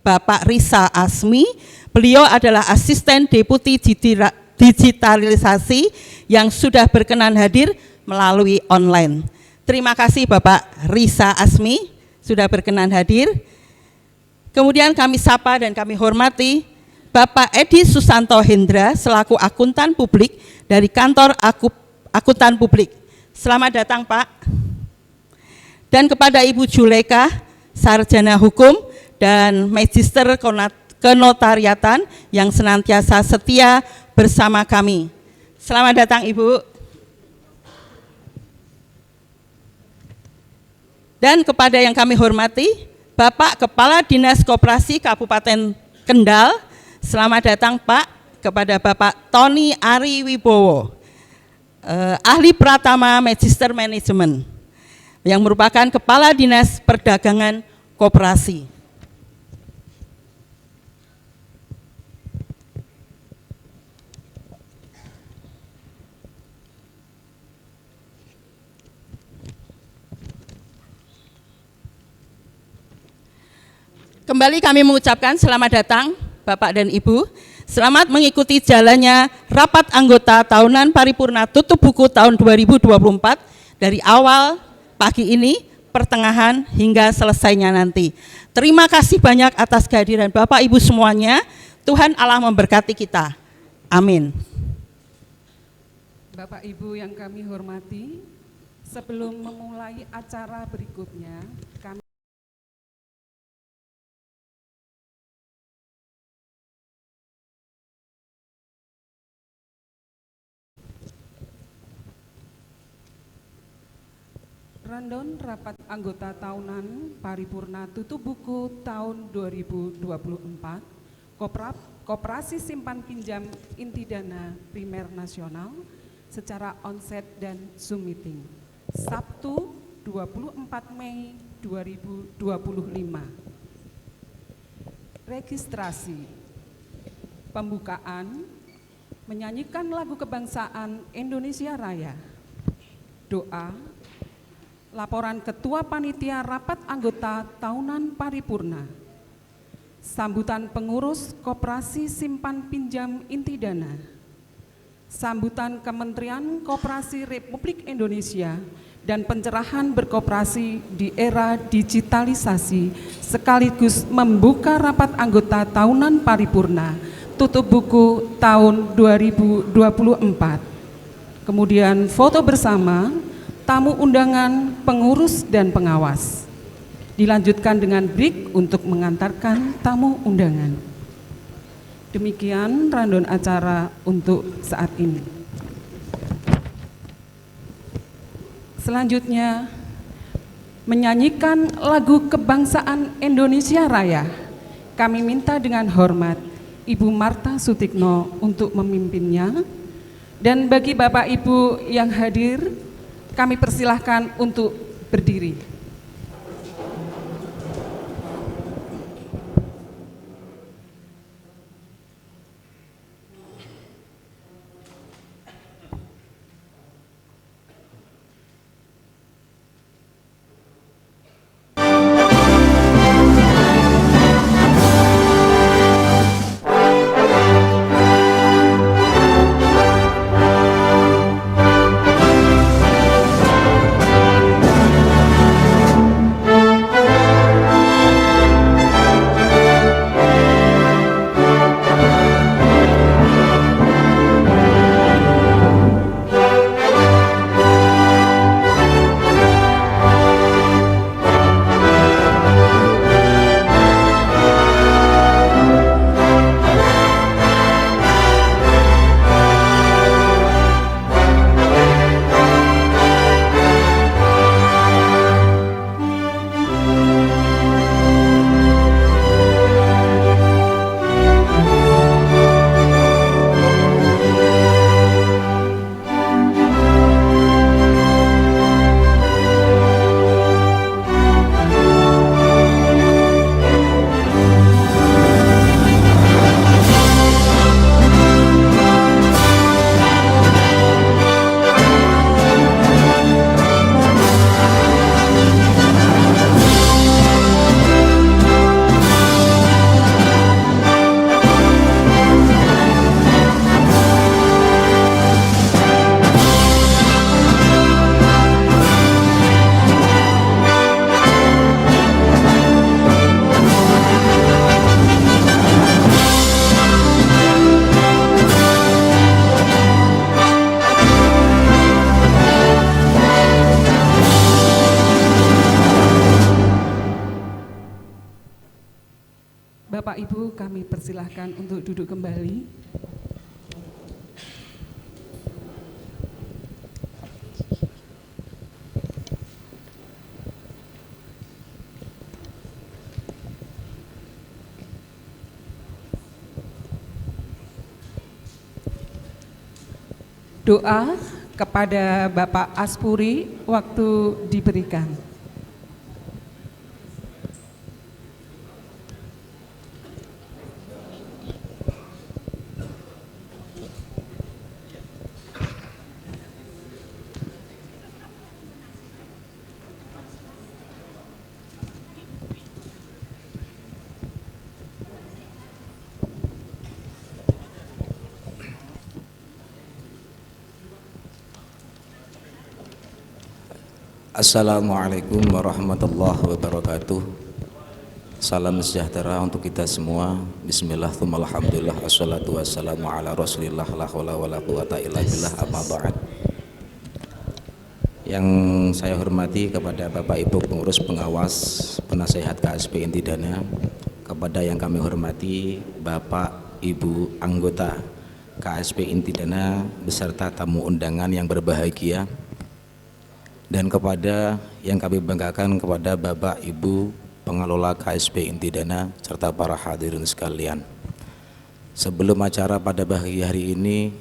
Bapak Risa Asmi. Beliau adalah asisten deputi digitalisasi yang sudah berkenan hadir melalui online. Terima kasih Bapak Risa Asmi sudah berkenan hadir. Kemudian kami sapa dan kami hormati Bapak Edi Susanto Hendra selaku akuntan publik dari kantor akuntan publik. Selamat datang Pak. Dan kepada Ibu Juleka, sarjana hukum dan magister kenotariatan yang senantiasa setia bersama kami. Selamat datang Ibu. Dan kepada yang kami hormati, Bapak Kepala Dinas Koperasi Kabupaten Kendal. Selamat datang Pak. Kepada Bapak Tony Ari Wibowo, ahli Pratama Magister Manajemen, yang merupakan Kepala Dinas Perdagangan Koperasi. Kembali kami mengucapkan selamat datang Bapak dan Ibu. Selamat mengikuti jalannya rapat anggota tahunan paripurna tutup buku tahun 2024 dari awal pagi ini, pertengahan hingga selesainya nanti. Terima kasih banyak atas kehadiran Bapak Ibu semuanya. Tuhan Allah memberkati kita. Amin. Bapak Ibu yang kami hormati, sebelum memulai acara berikutnya, kami Rundown rapat anggota tahunan paripurna tutup buku tahun 2024 Koperasi Simpan Pinjam Inti Dana Primer Nasional secara onset dan Zoom meeting Sabtu 24 Mei 2025. Registrasi pembukaan menyanyikan lagu kebangsaan Indonesia Raya, doa, laporan Ketua Panitia Rapat Anggota Tahunan Paripurna, sambutan pengurus Koperasi Simpan Pinjam Inti Dana, sambutan Kementerian Koperasi Republik Indonesia, dan pencerahan berkoperasi di era digitalisasi sekaligus membuka rapat anggota tahunan paripurna tutup buku tahun 2024. Kemudian foto bersama tamu undangan, pengurus, dan pengawas. Dilanjutkan dengan break untuk mengantarkan tamu undangan. Demikian rundown acara untuk saat ini. Selanjutnya, menyanyikan lagu kebangsaan Indonesia Raya. Kami minta dengan hormat Ibu Marta Sutikno untuk memimpinnya. Dan bagi Bapak Ibu yang hadir, kami persilahkan untuk berdiri. Bapak Ibu kami persilahkan untuk duduk kembali. Doa kepada Bapak Aspuri waktu diberikan. Assalamualaikum warahmatullahi wabarakatuh. Salam sejahtera untuk kita semua. Bismillah, tsumma alhamdulillah, wassalatu wassalamu ala rasulillah, la haula wala quwata illa billah, amma ba'd. Yang saya hormati kepada Bapak Ibu pengurus pengawas penasehat KSP Intidana, kepada yang kami hormati Bapak Ibu anggota KSP Intidana beserta tamu undangan yang berbahagia, dan kepada yang kami banggakan kepada Bapak Ibu pengelola KSP Intidana serta para hadirin sekalian. Sebelum acara pada pagi hari ini,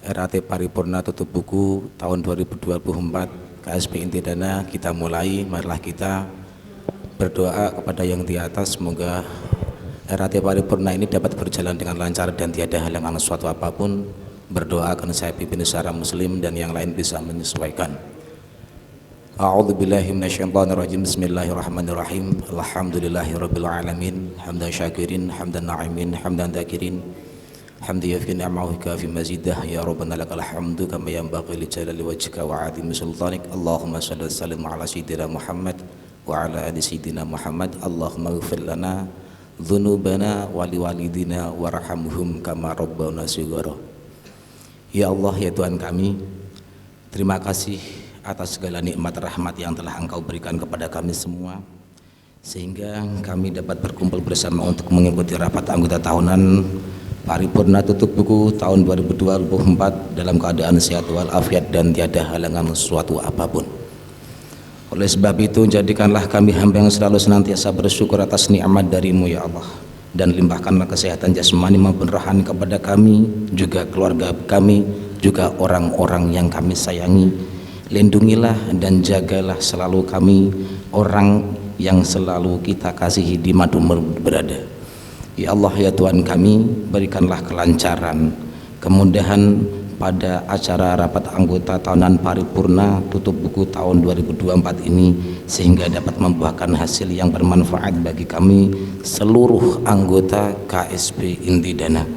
RAT Paripurna tutup buku tahun 2024 KSP Intidana kita mulai. Marilah kita berdoa kepada yang di atas, semoga RAT Paripurna ini dapat berjalan dengan lancar dan tiada halangan suatu apapun. Berdoa akan saya pimpin secara muslim dan yang lain bisa menyesuaikan. A'udzu billahi minasyaitonir rajim. Bismillahirrahmanirrahim. Alhamdulillahirabbil alamin. Hamdan syakirin, hamdan na'imin, hamdan dzakirin. Hamdi yafi ni'amahu kafi mazidah. Ya rabbana lakal hamdu kama yanbaghi li jalali wajhika wa 'azimi sultanik. Allahumma shalli wa sallim ala sayyidina Muhammad wa ala ali sayyidina Muhammad. Allahumma ighfir lana dzunubana wa liwalidina warhamhum kama rabbana shighara. Ya Allah, ya Tuhan kami, terima kasih atas segala nikmat rahmat yang telah Engkau berikan kepada kami semua, sehingga kami dapat berkumpul bersama untuk mengikuti rapat anggota tahunan Paripurna tutup buku tahun 2024 dalam keadaan sehat walafiat dan tiada halangan suatu apapun. Oleh sebab itu, jadikanlah kami hamba yang selalu senantiasa bersyukur atas nikmat dari-Mu ya Allah, dan limpahkanlah kesehatan jasmani maupun rohani kepada kami, juga keluarga kami, juga orang-orang yang kami sayangi. Lindungilah dan jagalah selalu kami, orang yang selalu kita kasihi di mana berada. Ya Allah, ya Tuhan kami, berikanlah kelancaran, kemudahan pada acara rapat anggota tahunan Paripurna tutup buku tahun 2024 ini, sehingga dapat membuahkan hasil yang bermanfaat bagi kami seluruh anggota KSP Intidana.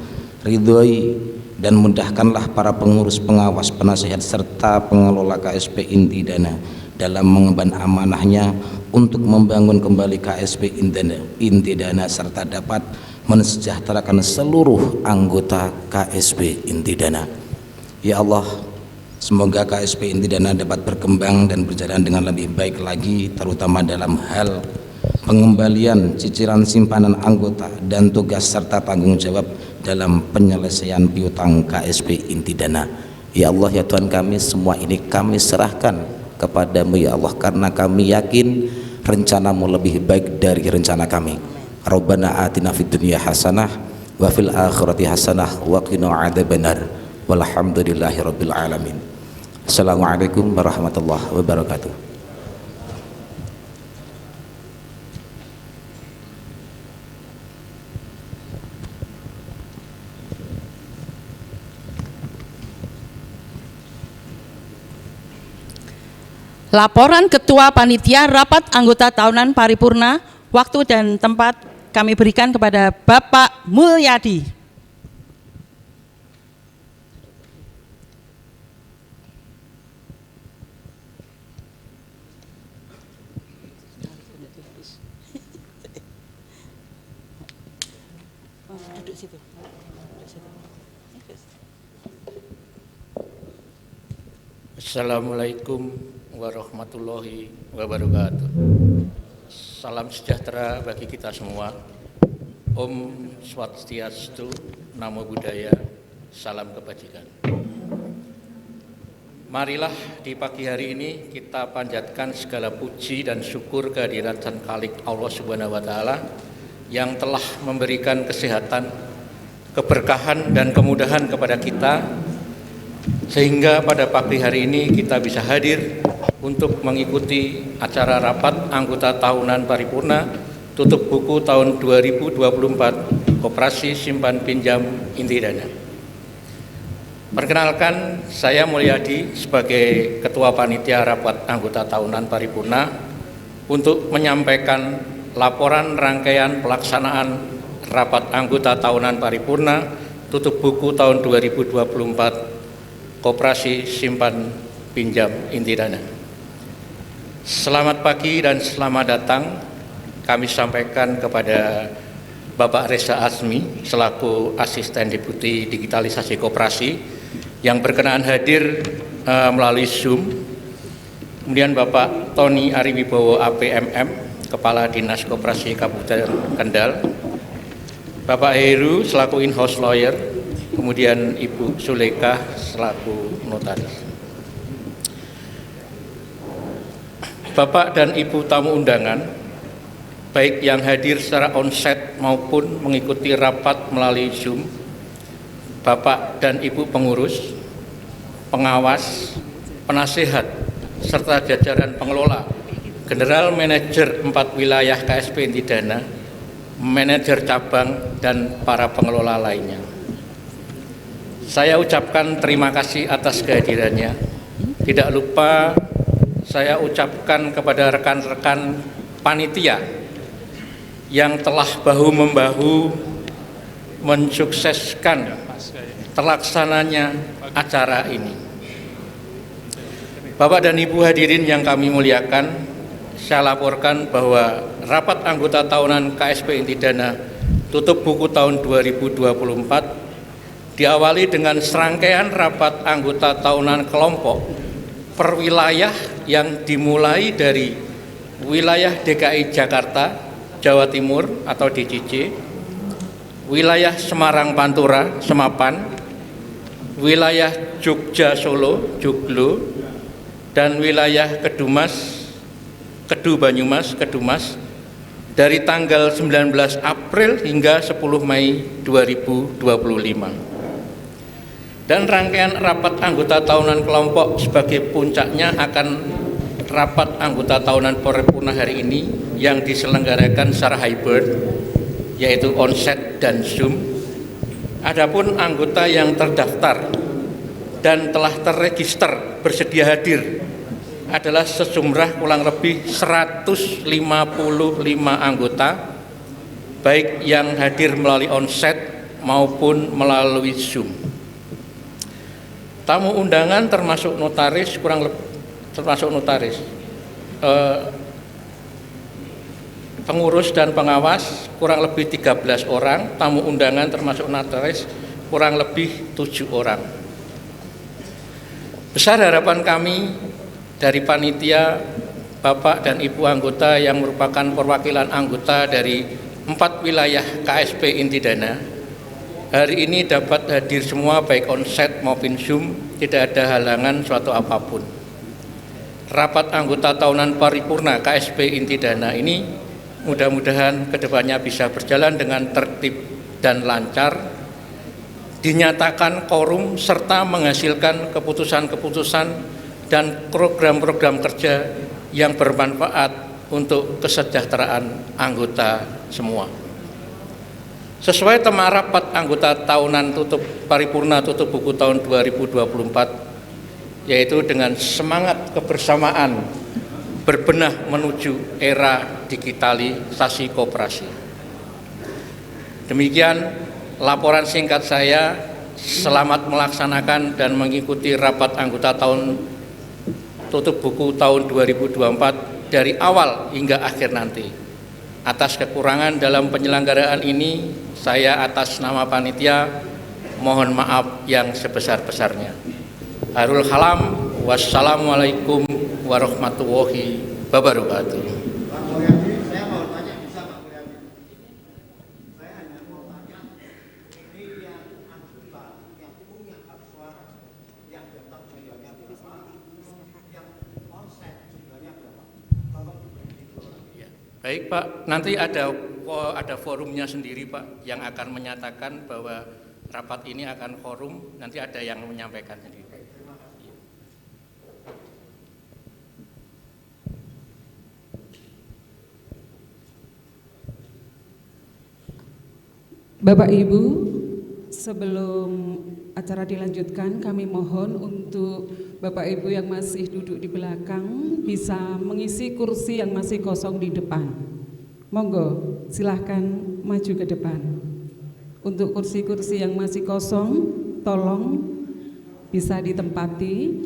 Ridhoi dan mudahkanlah para pengurus, pengawas, penasehat serta pengelola KSP Intidana dalam mengemban amanahnya untuk membangun kembali KSP Intidana serta dapat mensejahterakan seluruh anggota KSP Intidana. Ya Allah, semoga KSP Intidana dapat berkembang dan berjalan dengan lebih baik lagi, terutama dalam hal pengembalian cicilan simpanan anggota dan tugas serta tanggung jawab dalam penyelesaian piutang KSP Intidana. Ya Allah, ya Tuhan kami, semua ini kami serahkan kepadamu ya Allah, karena kami yakin rencanamu lebih baik dari rencana kami. Rabbana atina fid dunya hasanah wa fil akhirati hasanah wa qina adzabannar. Walhamdulillahirabbil alamin. Assalamualaikum warahmatullahi wabarakatuh. Laporan Ketua Panitia Rapat Anggota Tahunan Paripurna, waktu dan tempat kami berikan kepada Bapak Mulyadi. Assalamualaikum warahmatullahi wabarakatuh. Salam sejahtera bagi kita semua. Om Swastiastu, Namo Buddhaya, salam kebajikan. Marilah di pagi hari ini kita panjatkan segala puji dan syukur kehadirat Sang Khalik Allah Subhanahu wa Ta'ala yang telah memberikan kesehatan, keberkahan dan kemudahan kepada kita, sehingga pada pagi hari ini kita bisa hadir untuk mengikuti acara rapat anggota tahunan paripurna tutup buku tahun 2024 Koperasi Simpan Pinjam Intidana. Perkenalkan, saya Mulyadi sebagai Ketua Panitia Rapat Anggota Tahunan Paripurna untuk menyampaikan laporan rangkaian pelaksanaan Rapat Anggota Tahunan Paripurna tutup buku tahun 2024 Koperasi Simpan Pinjam Intidana. Selamat pagi dan selamat datang kami sampaikan kepada Bapak Reza Asmi selaku Asisten Deputi Digitalisasi Koperasi yang berkenan hadir melalui Zoom. Kemudian Bapak Tony Ariwibowo APMM, Kepala Dinas Koperasi Kabupaten Kendal. Bapak Heru selaku in-house lawyer, kemudian Ibu Sulekah selaku notaris. Bapak dan Ibu tamu undangan, baik yang hadir secara onsite maupun mengikuti rapat melalui Zoom, Bapak dan Ibu pengurus, pengawas, penasehat, serta jajaran pengelola, General Manager 4 wilayah KSP Intidana, manajer cabang, dan para pengelola lainnya. Saya ucapkan terima kasih atas kehadirannya. Tidak lupa saya ucapkan kepada rekan-rekan panitia yang telah bahu-membahu mensukseskan terlaksananya acara ini. Bapak dan Ibu hadirin yang kami muliakan, saya laporkan bahwa rapat anggota tahunan KSP Intidana tutup buku tahun 2024 diawali dengan serangkaian rapat anggota tahunan kelompok per wilayah yang dimulai dari wilayah DKI Jakarta, Jawa Timur atau DJJ, wilayah Semarang Pantura, Semapan, wilayah Jogja Solo, Joglo, dan wilayah Kedu Banyumas, Kedumas dari tanggal 19 April hingga 10 Mei 2025. Dan rangkaian rapat anggota tahunan kelompok sebagai puncaknya akan rapat anggota tahunan paripurna hari ini yang diselenggarakan secara hybrid, yaitu onsite dan Zoom. Adapun anggota yang terdaftar dan telah terregister bersedia hadir adalah sejumlah kurang lebih 155 anggota, baik yang hadir melalui onsite maupun melalui Zoom. Tamu undangan termasuk notaris pengurus dan pengawas kurang lebih 13 orang, tamu undangan termasuk notaris kurang lebih 7 orang. Besar harapan kami dari panitia, Bapak dan Ibu anggota yang merupakan perwakilan anggota dari 4 wilayah KSP Intidana, hari ini dapat hadir semua baik onsite maupun Zoom, tidak ada halangan suatu apapun. Rapat anggota tahunan paripurna KSP Intidana ini mudah-mudahan kedepannya bisa berjalan dengan tertib dan lancar, dinyatakan korum serta menghasilkan keputusan-keputusan dan program-program kerja yang bermanfaat untuk kesejahteraan anggota semua. Sesuai tema rapat anggota tahunan paripurna tutup buku tahun 2024, yaitu dengan semangat kebersamaan berbenah menuju era digitalisasi koperasi. Demikian laporan singkat saya. Selamat melaksanakan dan mengikuti rapat anggota tahun tutup buku tahun 2024 dari awal hingga akhir nanti. Atas kekurangan dalam penyelenggaraan ini, saya atas nama panitia mohon maaf yang sebesar-besarnya. Harul Halam, wassalamualaikum warahmatullahi wabarakatuh. Baik Pak, nanti ada forumnya sendiri Pak yang akan menyatakan bahwa rapat ini akan forum, nanti ada yang menyampaikan sendiri. Bapak Ibu, sebelum acara dilanjutkan, kami mohon untuk Bapak Ibu yang masih duduk di belakang bisa mengisi kursi yang masih kosong di depan. Monggo, silahkan maju ke depan. Untuk kursi-kursi yang masih kosong, tolong bisa ditempati.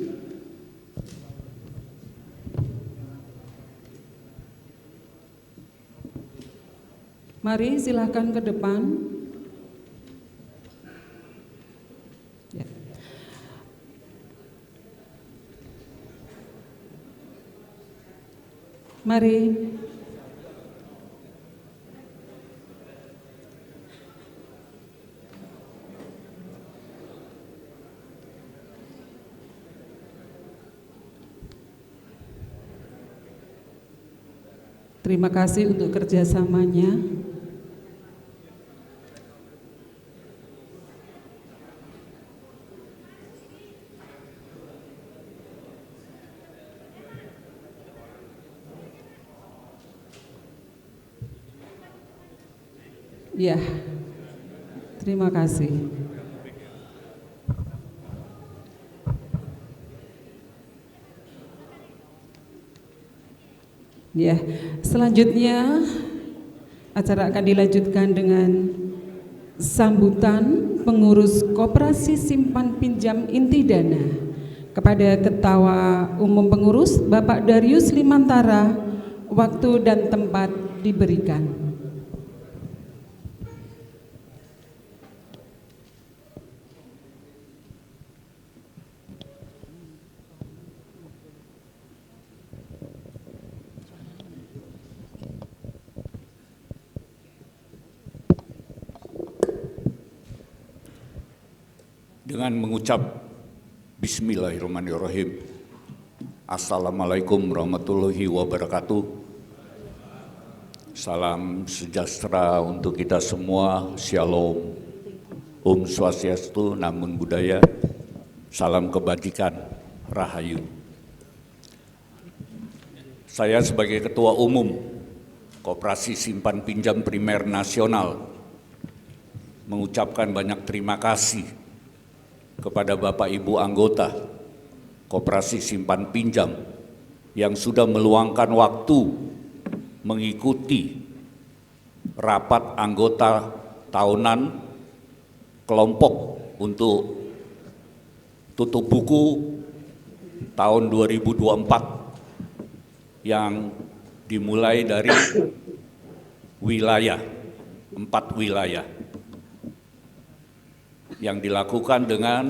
Mari silahkan ke depan. Ya. Mari. Terima kasih untuk kerjasamanya. Ya, terima kasih. Ya, selanjutnya acara akan dilanjutkan dengan sambutan pengurus Koperasi Simpan Pinjam Inti Dana kepada Ketua Umum Pengurus Bapak Darius Limantara. Waktu dan tempat diberikan. Dengan mengucap Bismillahirrahmanirrahim. Assalamualaikum warahmatullahi wabarakatuh. Salam sejahtera untuk kita semua. Shalom. Om Swastiastu, Namo Buddhaya. Salam kebajikan. Rahayu. Saya sebagai Ketua Umum Koperasi Simpan Pinjam Primer Nasional mengucapkan banyak terima kasih kepada Bapak Ibu anggota Koperasi Simpan Pinjam yang sudah meluangkan waktu mengikuti rapat anggota tahunan kelompok untuk tutup buku tahun 2024 yang dimulai dari wilayah, 4 wilayah yang dilakukan dengan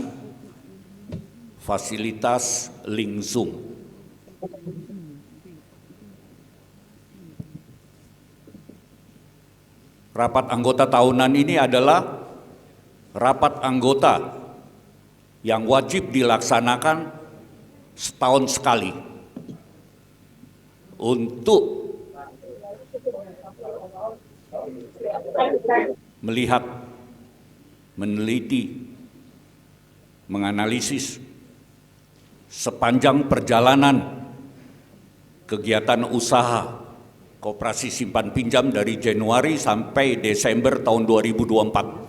fasilitas link Zoom. Rapat anggota tahunan ini adalah rapat anggota yang wajib dilaksanakan setahun sekali untuk melihat, meneliti, menganalisis sepanjang perjalanan kegiatan usaha Koperasi Simpan Pinjam dari Januari sampai Desember tahun 2024.